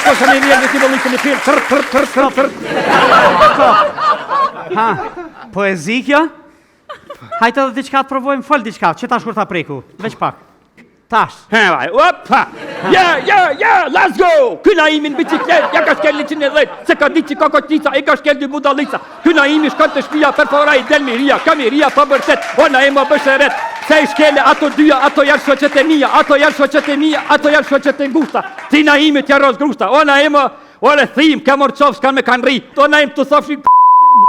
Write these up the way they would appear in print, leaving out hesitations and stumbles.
kosa me njerë ti vëllikën e pilë, tër. Ha, poezi kjo? Hajtë edhe diçka të provojmë, fol diçka, që tash kur ta preku, veç pak. Tash. Vaj, opa! Ja, let's go! Kyna imi në biciklet, ja ka shkel 110, se ka ditë që ka kotica, e ka shkel 2 budalica. Kyna imi shkon të shpia, perforaj, delmiria, kamiria, pa bërtet, ona e më bësheret. Se i shkele ato dyja, ato janë shoqet e mia, ato janë shoqet e mia, ato janë shoqet e ngushta. Tina imi t'ja roz grushta, ona e më, ore thim, ka mor qovë s'kan me kanë ri, ona im të thofshin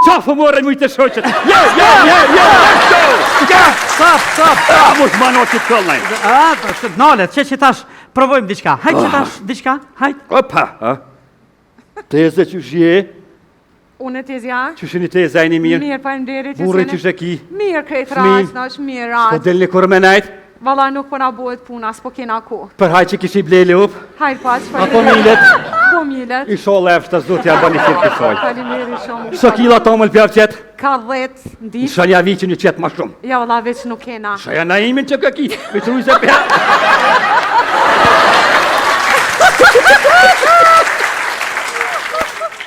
qafë more mujtë e shoqet. Jo, let's go! Stop. Mos manot që t'kollnaj. Nalet, që tash provojmë diçka. Hajt që tash diçka, hajt. Opa, teze që shje, Unë të zja. që shini teze ajni mirë, Mirë, faleminderit. burri që sheki, Mirë, krejt Fmi. rast, nash mirë po rast. delni kur me najt, Valla nuk po na bëhet puna, s'po kena ku. për haj që kishi bleli up, Hajt pas, apo milet, Po milet. i sholle efshta zot ja bani qëtë kësoj. Faleminderit shumë. Sa kila tomël pjavë qëtë, Ka 10 në ditë. shanja vi që një qëtë ma shumë. Ja valla veç nuk kena. Shaja na imin që këki, vitruj se pja.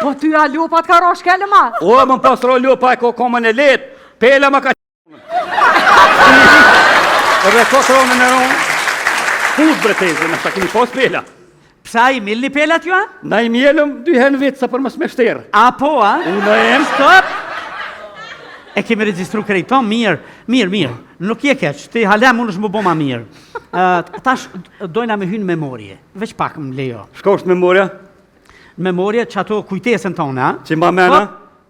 Po ty a lupat ka rosh kelle ma? O, më pas ro lupa e ko komën e letë, pela më ka Edhe kotronën e ronë, fut breteze, nështë ta kemi pas pela. Psa i milni pelat ju, a? Na i mjelëm 2 herë në vetë sa për më smeshterë. A po, a? Unë em, Stop! E kemi registru krejton, mirë. Nuk je keq, ti halem unë është më bo ma mirë. Tash dojna me hynë memorje, veç pak më lejo. shko është memoria, Memorje që ato kujtesën tonë, a? që ma mena,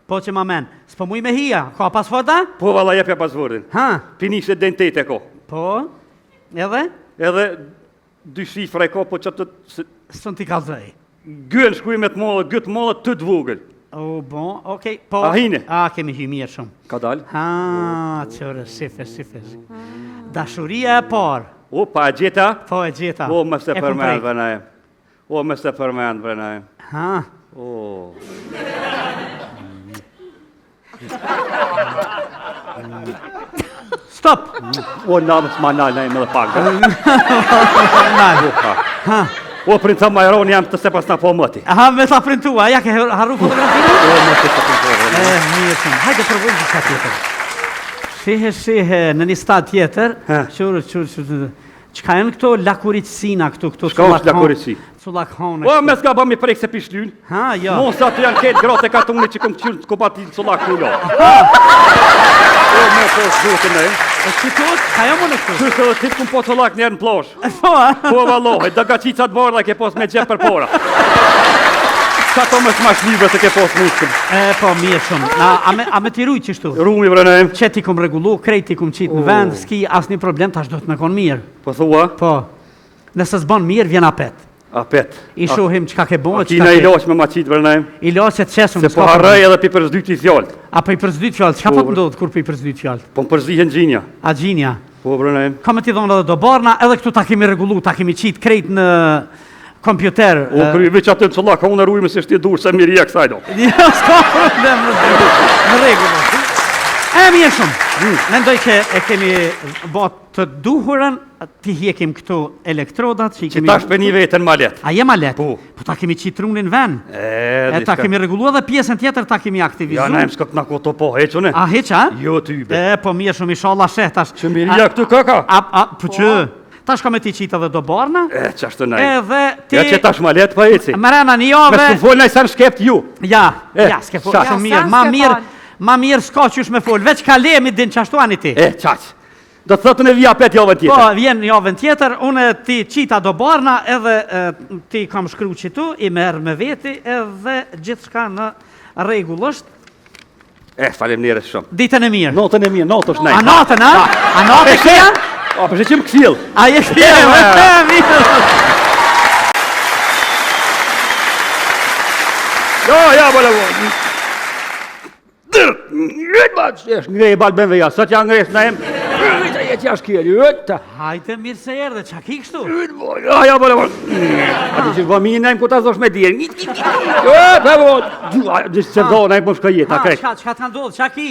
Po që ma men. S'po muj me hija, ka pas foda? po valla jepja pasvordin. Ha, Pinisht e dentete ko. po, edhe? Edhe 2 shifra e ko, po që të Sën t'i kalzoj. gënë shkujmet mollë, gëtë mollë të vogël. O, bon, okej, po. A hine? A, kemi hy mirë shumë. Ka dalë? Ha, qërë, sifes. Dashuria e parë, O, pa e gjeta? po e gjeta. O, më se E kum përmend, prek. vënajem. O, më se përmend, vënajem. Ha, O. stop! O, namës ma nalë, na e më dhe pak. Nalë. Ha, O, princa Majroni jam të se pas na po mëti. aha, me ta printua, ja ke harru fotografinë? O, më se të përmend. Mirë shumë, hajde provojmë diçka tjetër. Shihe, në një stad tjetër, Ha. çka janë këto lakuricina këtu Çka është lakurici? Sullakhone. O, me s'ka ba mi prek se pishlyn. Ha, jo. Mos atë janë ketë gratë e katunit që kom qyrë të kopatin të sulak kullo. O, me po shkutën e. E qëtut, ka jo më në këtu? Qështë edhe ti të kum po sulak njerë në plosh. Po, a? Po, valohet, daga qicat bardha ke pos me gjep për pora. Sa to më s'mash libra se ke pos muskëm. E, po, mirë shumë. A me t'i rujt qështu? Rumi vrënajmë. Që ti kum regullu, krejt ti kum qitë në vend, s'ki as një problem, tash do të me konë mirë. Po thua? Po, nëse s'bon mirë, vjen apet. Apet. I shohim qka ke bo, Kina i loq me ma qitë vrënajmë. I loqet qesëm. Se po harrej edhe pi përzdyt i thjallët. Apo i përzdyt fjallët, qka po të ndodhë kur për i përzdyt fjallët? Po më përzihen gjinja. A gjinja? Po vrënajmë. Ka me t'i dhonë edhe do barna, edhe këtu ta kemi regullu, ta kemi qitë krejt në kompjuter. O, kërë veç atë në sulak, ka unë rujme se shti dur se mirja kësaj do. Jo, s'ka problem në regullë. E mirë shumë. Mendoj që e kemi bot të duhurën, ti hjekim këtu elektrodat që i Që kemi... tash për një vetën ma letë. A je ma letë? Po. Po ta kemi qitë trunin ven. E ta kemi regullu edhe pjesën tjetër ta kemi aktivizu. Ja, na im s'ka t'na koto po, heqone? A heqa? Jo, ty be. E, po mirë shumë, inshallah sheh tash. Që mirja këtu kaka? Po që? Tash ka me ti qitë edhe do barna. E, qashtë naj. Edhe ti... Ja që tash ma letë pa eci. Mërena një Me jove... s'ku folë naj sa në shkept ju. Ja, E, s'ke fol, qaç. shumë Ja, mirë, s'ke fol. ma mirë s'ka qysh me fol, veç ka lemi din qashtu ani ti. E, qaq. Do të thotën e vija pet javën Po, tjetër. vjen javën tjetër, unë ti qita do barna, edhe ti kam shkru qitu, i merë me veti, edhe gjithë shka në regull është, E, falem njerës shumë. ditën e mirë. Notën e mirë, notë është A nej. natën, a? A natën kja? A, përshë që më kësil. A je kja? Mirë. Ja, bële bo. Ngrej balë, benve ja, sot ja ngresh na em. e që ashkjeli, ëtë. Hajte mirë se erdhe, qa ki kështu? Ja, bërë, a di që vëmi nëjmë ku ta zosh me dirë. Për vod, disë që do nëjmë më shka jetë, a krejt. Qa të ndodhë, qa ki?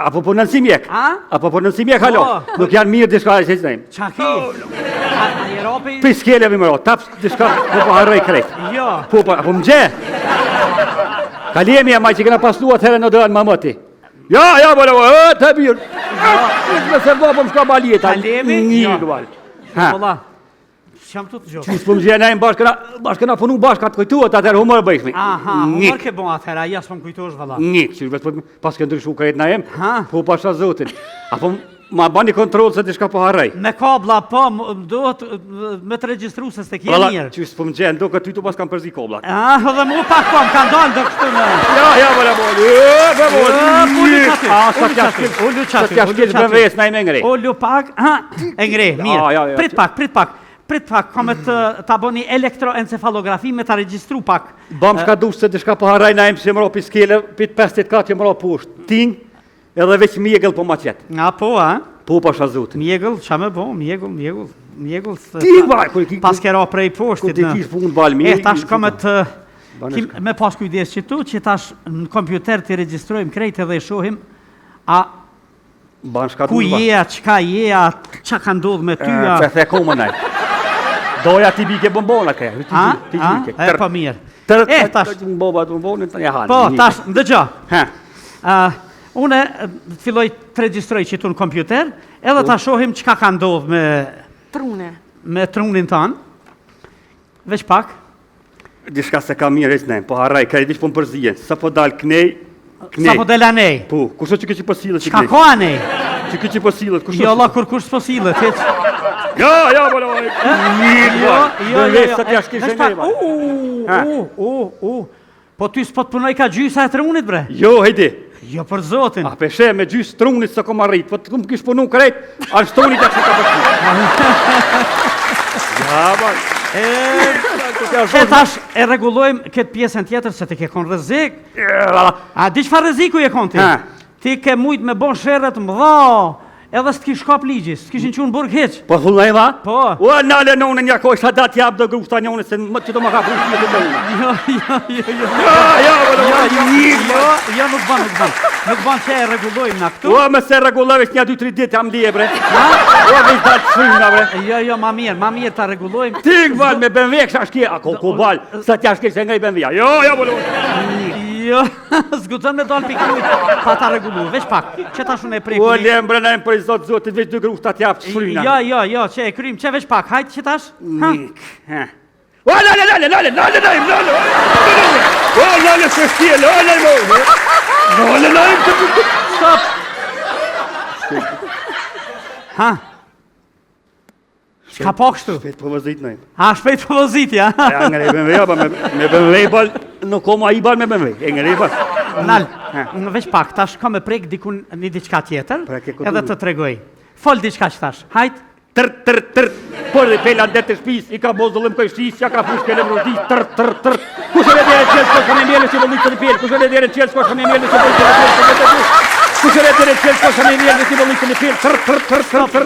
Apo për nënsi mjek, apo për nënsi mjek, halo. Nuk janë mirë dishka e që nëjmë. Qa ki? A je ropi? Për skele mi më ro, tapës dishka po harrej krejt. Jo. Po më gje. Kalemi e maj që këna pasluat herë në dërën mamëti. Ja, bërë, të birë. Me se do për më shka baljet. Kalemi? Një këval. Ola, qam të të gjohë. Qysë për më gje nejmë bashkëna punu bashkë atë kujtuat atër humër bëjshmi. Aha, humër ke bon atëhera, jasë për më kujtosh vëlla. Një, që vetë pas këndër shu krejt na jem, Ha? po pasha zotin. Apo ma bani kontrol se t'i shka po harrej. Me kabla, po, dohet me të registru se s'te kje mirë. Qysë për më gje, ndo këtë ty të pas kam përzi koblat. Dhe mu pak po, më kanë dalë do kështu në... Ja, bërë, Ullu Sa t'ja shkel bëmves na ime ngrej. Ullu pak, e ngre, mirë. Prit pak, kam ta boni elektroencefalografi me ta registru pak. Bam shka dush se t'i shka po harrej na jem që më ro pi skele, pi 54 që më ro pusht. Ting, edhe veç mjegëll po ma qetë. Nga po, Po pasha zotin. Mjegëll, qa me bo, mjegëll. Ti vaj, pas kero prej poshtit. Ku ti kish punë bal mirë. Tash kamet me pas kujdes që tu, që tash në kompjuter të registrojmë krejt edhe i shohim, a ku je, qka je, a qa ka ndodh me ty, a... Që the koma nej. Doja ti bike bombona ke. Ti bike. E pa mirë. Tash... Bombonin të një hanë. Po, tash, ndëgjo. Une filloj të registroj që tu në kompjuter, edhe ta shohim qka ka ndodh me... Trune. Me trunin tanë. Veç pak. Dishka se ka mirë e s'nejmë, po harraj, ka e dish po më përzijen. Sa po dalë knej. Sa po del anej? Po, kusho që këqi po silët që qka knej? ko anej? Që këqi po silët, kusho? Jo, Allah, kur kush s'po silët, heq. Ja, bërë, mirë, sa t'ja shkishe nejma. Po ty s'po t'punoj ka gjysa e trunit, bre? Jo, hejdi. Jo, për zotin. A peshe me gjysë trunit së kom arrit, po të kom kish punu krejt, anështonit e që ka përshmi. Ja, bërë. E tash e regulojmë këtë pjesën tjetër se ti ke kon rrezik. A di çfarë rreziku je kon ti? Ti ke mujt me bon sherret më dha, edhe s'ti shkap ligjis, s'kishin qenë burg hiç. Po thullaj va? Po. O nale në unë një kohë sa dat jap do grushta një unë se që do më ka brushti të unë. Jo, nuk ban. Nuk ban që e regulojmë na këtu. O me se regullove që një 2-3 ditë jam lije bre. O me i dalë të shringa bre. Jo, ma mirë ta regulojmë. Tik val me BMW kësha shkje, ako ku val, sa t'ja shkje se nga i BMW. Jo, bolo. Jo, zgutëm me dalë pikujt, pa ta regullu, veç pak, që ta shune e prej O lem bre na e më për i zotë zotit, veç 2 grushta t'jap të shringa. Jo, që e krymë, që veç pak, hajtë që tash? Nik. O lale, o lale se shkje, lale, Stop! Ka po kështu? Shpet për vëzit nëjmë. Shpejt për vëzit, ja? Ja, ngre i BMW, ba me BMW bal, nuk koma i bal me BMW, e ngre i bal. Nal, veç pak, tash ka me prek dikun një diçka tjetër, edhe të tregoj. Fol diçka që tash, hajt? Tër, por dhe pela ndër të shpis, i ka bozdullim këj shqis, ja ka fush kele mrodi, tër. Kushe le dhere qelë s'ko shme mjele që vëllit të në pjellë, kushe le dhere qelë s'ko shme mjele që vëllit të në pjellë, kushe le dhere qelë s'ko shme mjele që vëllit të në pjellë, tër.